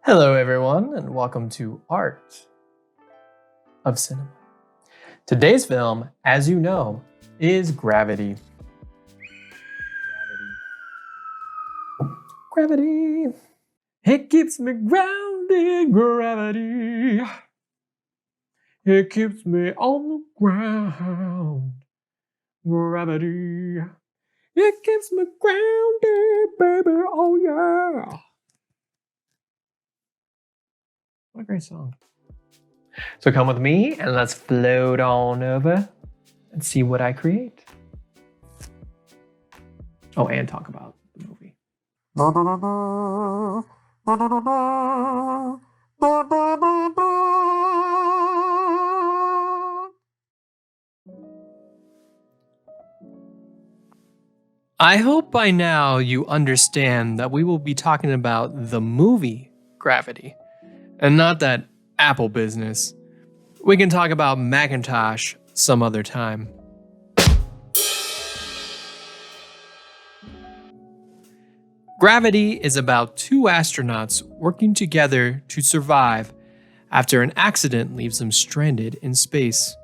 Hello, everyone, and welcome to Art of Cinema. Today's film, as you know, is Gravity. Gravity. It keeps me grounded, gravity. It keeps me on the ground, gravity. It keeps me grounded, baby, oh yeah. What a great song. So come with me and let's float on over and see what I create. Oh, and talk about the movie. I hope by now you understand that we will be talking about the movie Gravity and not that Apple business. We can talk about Macintosh some other time. Gravity is about two astronauts working together to survive after an accident leaves them stranded in space.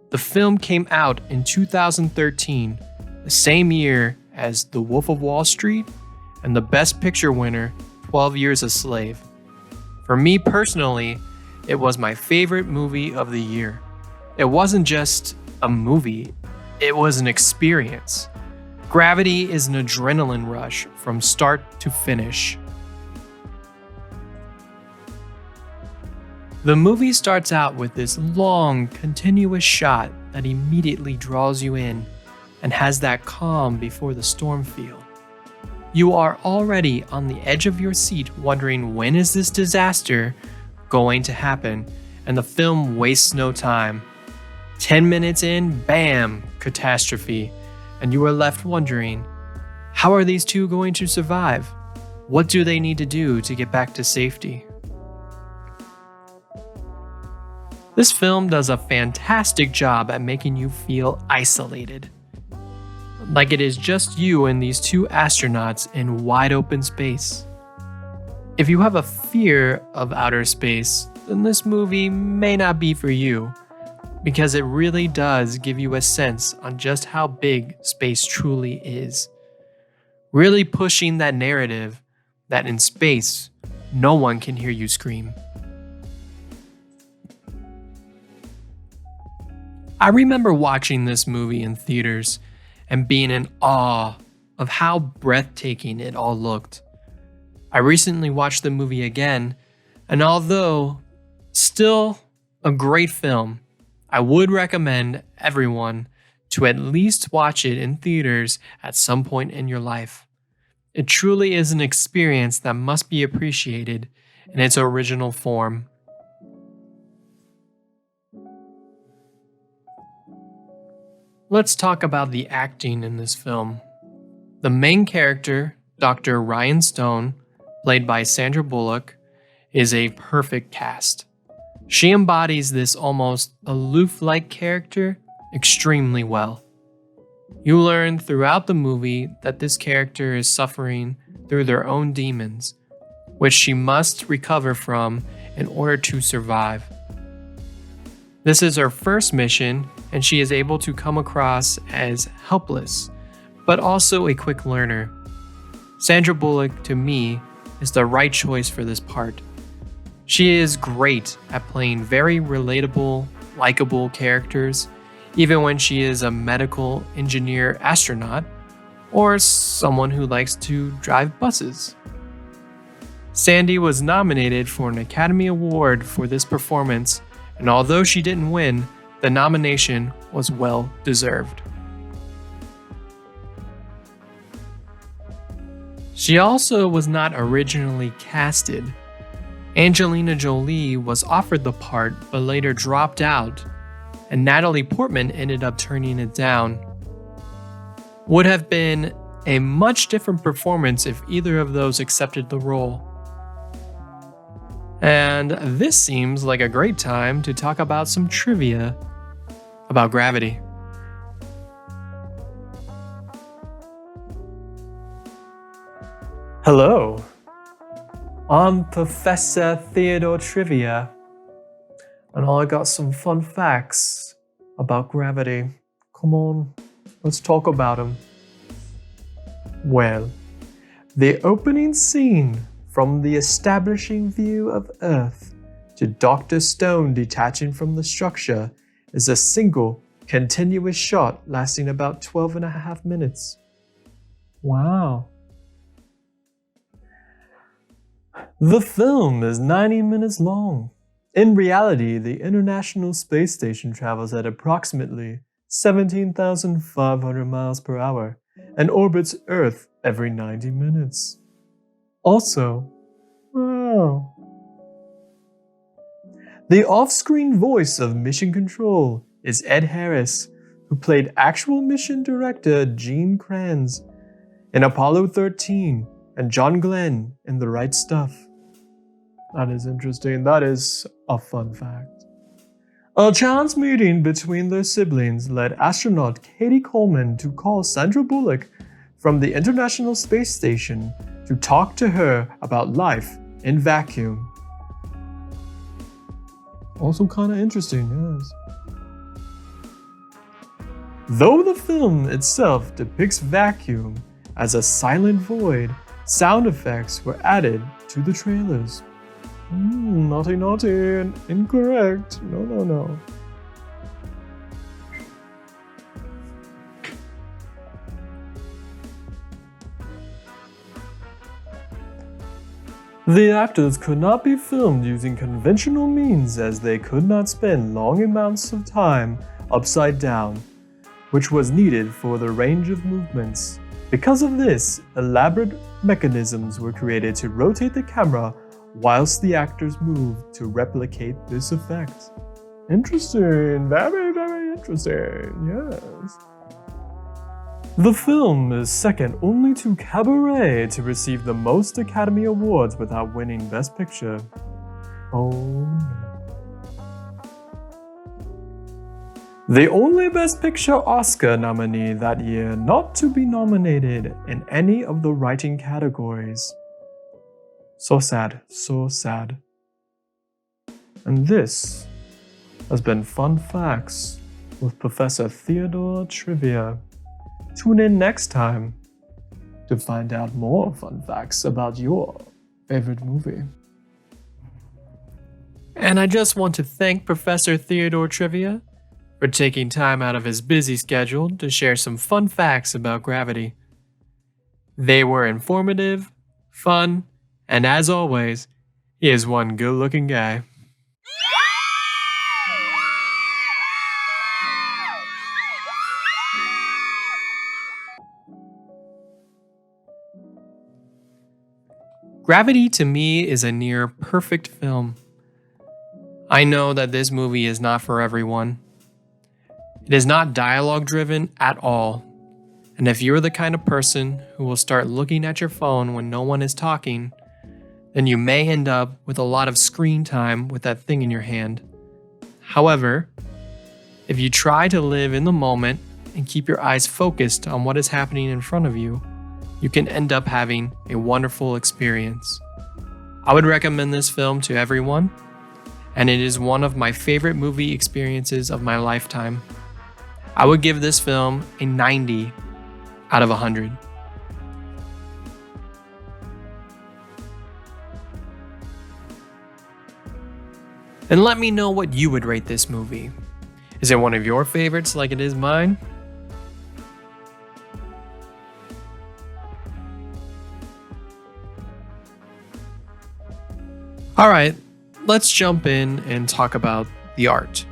The film came out in 2013, the same year as The Wolf of Wall Street and the Best Picture winner, 12 Years a Slave. For me personally, it was my favorite movie of the year. It wasn't just a movie, it was an experience. Gravity is an adrenaline rush from start to finish. The movie starts out with this long, continuous shot that immediately draws you in and has that calm before the storm feel. You are already on the edge of your seat wondering when is this disaster going to happen, and the film wastes no time. 10 minutes in, bam, catastrophe, and you are left wondering, how are these two going to survive? What do they need to do to get back to safety? This film does a fantastic job at making you feel isolated. Like it is just you and these two astronauts in wide open space. If you have a fear of outer space, then this movie may not be for you, because it really does give you a sense on just how big space truly is. Really pushing that narrative that in space, no one can hear you scream. I remember watching this movie in theaters and being in awe of how breathtaking it all looked. I recently watched the movie again, and although still a great film, I would recommend everyone to at least watch it in theaters at some point in your life. It truly is an experience that must be appreciated in its original form. Let's talk about the acting in this film. The main character, Dr. Ryan Stone, played by Sandra Bullock, is a perfect cast. She embodies this almost aloof-like character extremely well. You learn throughout the movie that this character is suffering through their own demons, which she must recover from in order to survive. This is her first mission, and she is able to come across as helpless, but also a quick learner. Sandra Bullock, to me, is the right choice for this part. She is great at playing very relatable, likable characters, even when she is a medical engineer astronaut or someone who likes to drive buses. Sandy was nominated for an Academy Award for this performance, and although she didn't win, the nomination was well deserved. She also was not originally casted. Angelina Jolie was offered the part but later dropped out, and Natalie Portman ended up turning it down. Would have been a much different performance if either of those accepted the role. And this seems like a great time to talk about some trivia about Gravity. Hello. I'm Professor Theodore Trivia, and I got some fun facts about gravity. Come on, let's talk about them. Well, the opening scene from the establishing view of Earth to Dr. Stone detaching from the structure is a single, continuous shot lasting about 12.5 minutes. Wow. The film is 90 minutes long. In reality, the International Space Station travels at approximately 17,500 miles per hour and orbits Earth every 90 minutes. Also, wow. The off-screen voice of Mission Control is Ed Harris, who played actual mission director Gene Kranz in Apollo 13 and John Glenn in The Right Stuff. That is interesting. That is a fun fact. A chance meeting between their siblings led astronaut Katie Coleman to call Sandra Bullock from the International Space Station to talk to her about life in vacuum. Also kind of interesting, yes. Though the film itself depicts vacuum as a silent void, sound effects were added to the trailers. Naughty, incorrect. No. The actors could not be filmed using conventional means as they could not spend long amounts of time upside down, which was needed for the range of movements. Because of this, elaborate mechanisms were created to rotate the camera whilst the actors moved to replicate this effect. Interesting, very interesting, yes. The film is second only to Cabaret to receive the most Academy Awards without winning Best Picture. Oh no. The only Best Picture Oscar nominee that year not to be nominated in any of the writing categories. So sad. And this has been Fun Facts with Professor Theodore Trivia. Tune in next time to find out more fun facts about your favorite movie. And I just want to thank Professor Theodore Trivia for taking time out of his busy schedule to share some fun facts about gravity. They were informative, fun, and as always, he is one good-looking guy. Gravity to me is a near perfect film. I know that this movie is not for everyone. It is not dialogue driven at all. And if you're the kind of person who will start looking at your phone when no one is talking, then you may end up with a lot of screen time with that thing in your hand. However, if you try to live in the moment and keep your eyes focused on what is happening in front of you, you can end up having a wonderful experience. I would recommend this film to everyone, and it is one of my favorite movie experiences of my lifetime. I would give this film a 90 out of 100. And let me know what you would rate this movie. Is it one of your favorites like it is mine? Alright, let's jump in and talk about the art.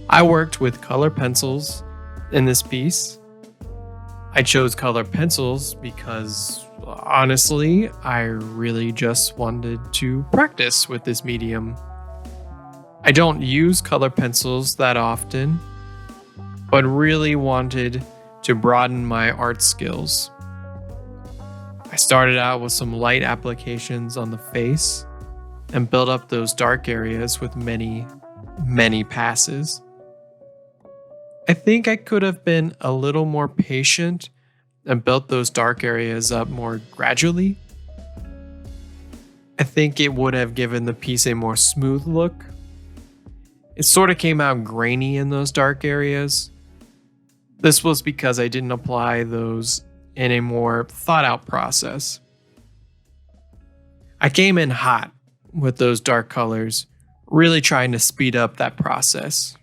I worked with color pencils in this piece. I chose color pencils because, honestly, I really just wanted to practice with this medium. I don't use color pencils that often, but really wanted to broaden my art skills. I started out with some light applications on the face and built up those dark areas with many passes. I think I could have been a little more patient and built those dark areas up more gradually. I think it would have given the piece a more smooth look. It sort of came out grainy in those dark areas. This was because I didn't apply those in a more thought out process. I came in hot with those dark colors, really trying to speed up that process.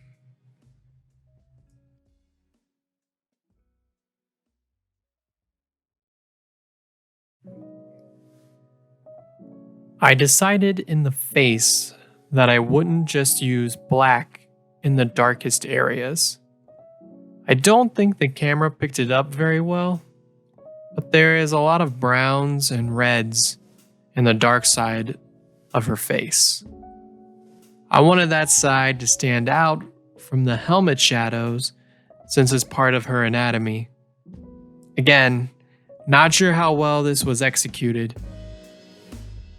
I decided in the face that I wouldn't just use black in the darkest areas. I don't think the camera picked it up very well, but there is a lot of browns and reds in the dark side of her face. I wanted that side to stand out from the helmet shadows since it's part of her anatomy. Again, not sure how well this was executed.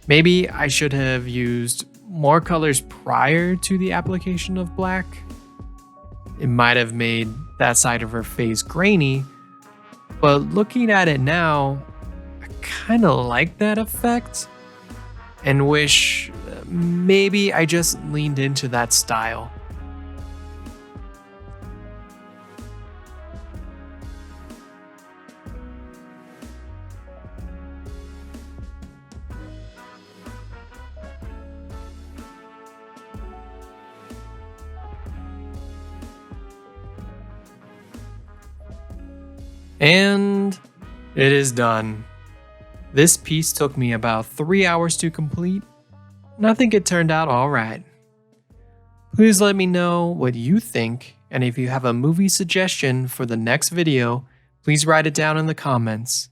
Maybe I should have used more colors prior to the application of black. It might have made that side of her face grainy, but looking at it now, I kind of like that effect and wish maybe I just leaned into that style. And it is done. This piece took me about 3 hours to complete, and I think it turned out alright. Please let me know what you think, and if you have a movie suggestion for the next video, please write it down in the comments.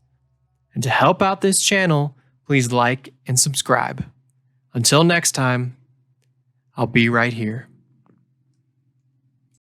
And to help out this channel, please like and subscribe. Until next time, I'll be right here.